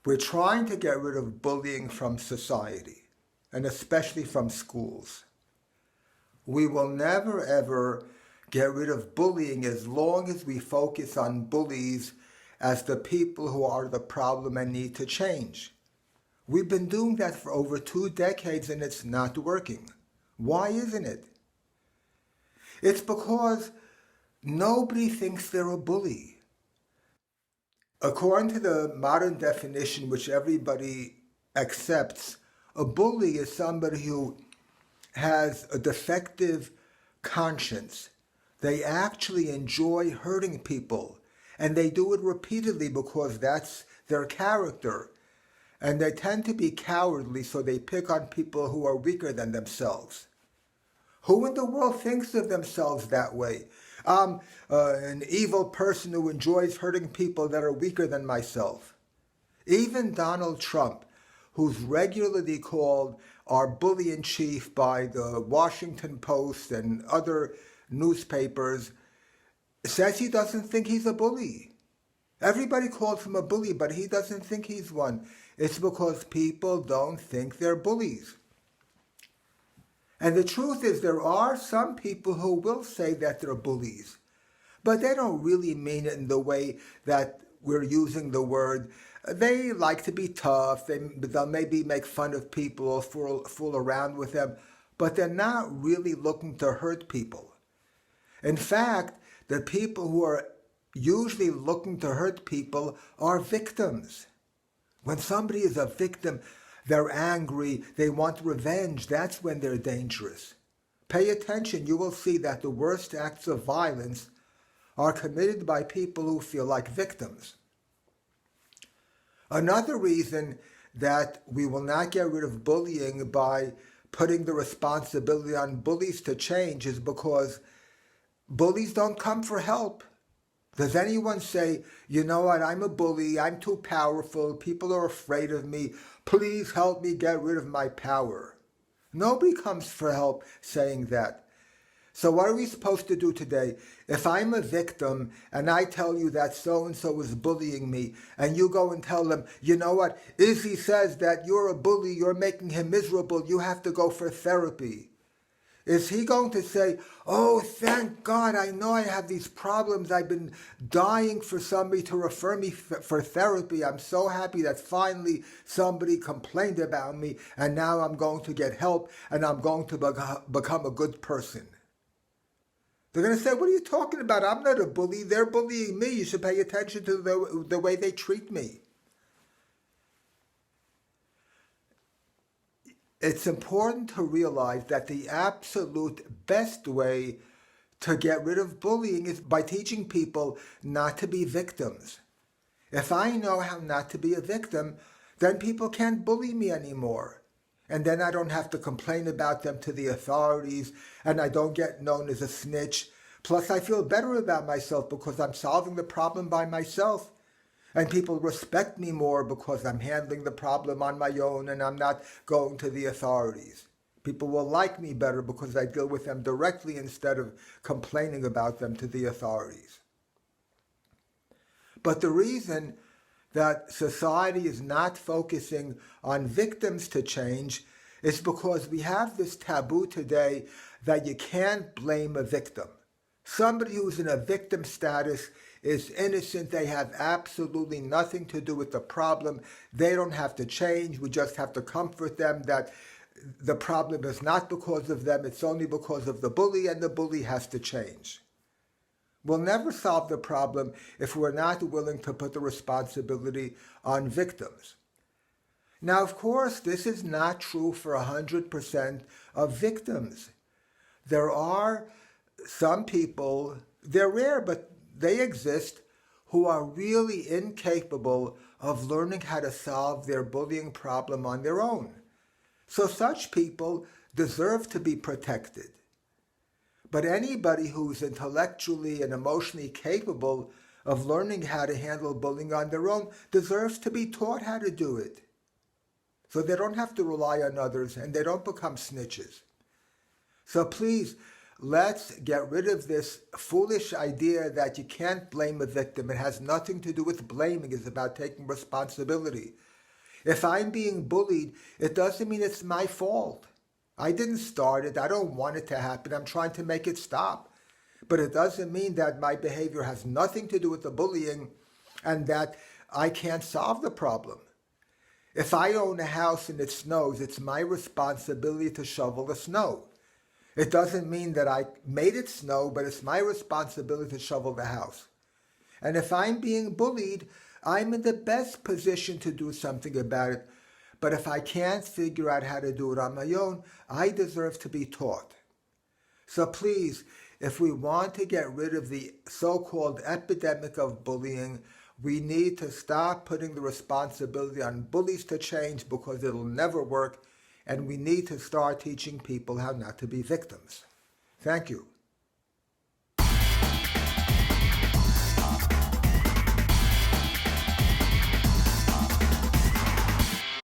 We're trying to get rid of bullying from society, and especially from schools. We will never ever get rid of bullying as long as we focus on bullies as the people who are the problem and need to change. We've been doing that for over 2 decades and it's not working. Why isn't it? It's because nobody thinks they're a bully. According to the modern definition, which everybody accepts, a bully is somebody who has a defective conscience. They actually enjoy hurting people, and they do it repeatedly because that's their character. And they tend to be cowardly, so they pick on people who are weaker than themselves. Who in the world thinks of themselves that way? I'm an evil person who enjoys hurting people that are weaker than myself. Even Donald Trump, who's regularly called our bully-in-chief by the Washington Post and other newspapers, says he doesn't think he's a bully. Everybody calls him a bully, but he doesn't think he's one. It's because people don't think they're bullies. And the truth is there are some people who will say that they're bullies, but they don't really mean it in the way that we're using the word. They like to be tough. They'll maybe make fun of people or fool around with them, but they're not really looking to hurt people. In fact, the people who are usually looking to hurt people are victims. When somebody is a victim, they're angry, they want revenge. That's when they're dangerous. Pay attention. You will see that the worst acts of violence are committed by people who feel like victims. Another reason that we will not get rid of bullying by putting the responsibility on bullies to change is because bullies don't come for help. Does anyone say, you know what, I'm a bully, I'm too powerful, people are afraid of me, please help me get rid of my power? Nobody comes for help saying that. So what are we supposed to do today? If I'm a victim and I tell you that so-and-so is bullying me, and you go and tell them, you know what, Izzy says that you're a bully, you're making him miserable, you have to go for therapy. Is he going to say, oh, thank God, I know I have these problems. I've been dying for somebody to refer me for therapy. I'm so happy that finally somebody complained about me and now I'm going to get help and I'm going to become a good person. They're going to say, what are you talking about? I'm not a bully. They're bullying me. You should pay attention to the way they treat me. It's important to realize that the absolute best way to get rid of bullying is by teaching people not to be victims. If I know how not to be a victim, then people can't bully me anymore. And then I don't have to complain about them to the authorities, and I don't get known as a snitch. Plus, I feel better about myself because I'm solving the problem by myself. And people respect me more because I'm handling the problem on my own and I'm not going to the authorities. People will like me better because I deal with them directly instead of complaining about them to the authorities. But the reason that society is not focusing on victims to change is because we have this taboo today that you can't blame a victim. Somebody who's in a victim status is innocent. They have absolutely nothing to do with the problem. They don't have to change. We just have to comfort them that the problem is not because of them. It's only because of the bully, and the bully has to change. We'll never solve the problem if we're not willing to put the responsibility on victims. Now, of course, this is not true for 100% of victims. There are some people, they're rare, but they exist, who are really incapable of learning how to solve their bullying problem on their own. So such people deserve to be protected. But anybody who's intellectually and emotionally capable of learning how to handle bullying on their own deserves to be taught how to do it. So they don't have to rely on others and they don't become snitches. So please, let's get rid of this foolish idea that you can't blame a victim. It has nothing to do with blaming. It's about taking responsibility. If I'm being bullied, it doesn't mean it's my fault. I didn't start it. I don't want it to happen. I'm trying to make it stop. But it doesn't mean that my behavior has nothing to do with the bullying and that I can't solve the problem. If I own a house and it snows, it's my responsibility to shovel the snow. It doesn't mean that I made it snow, but it's my responsibility to shovel the house. And if I'm being bullied, I'm in the best position to do something about it. But if I can't figure out how to do it on my own, I deserve to be taught. So please, if we want to get rid of the so-called epidemic of bullying, we need to stop putting the responsibility on bullies to change because it'll never work, and we need to start teaching people how not to be victims. Thank you.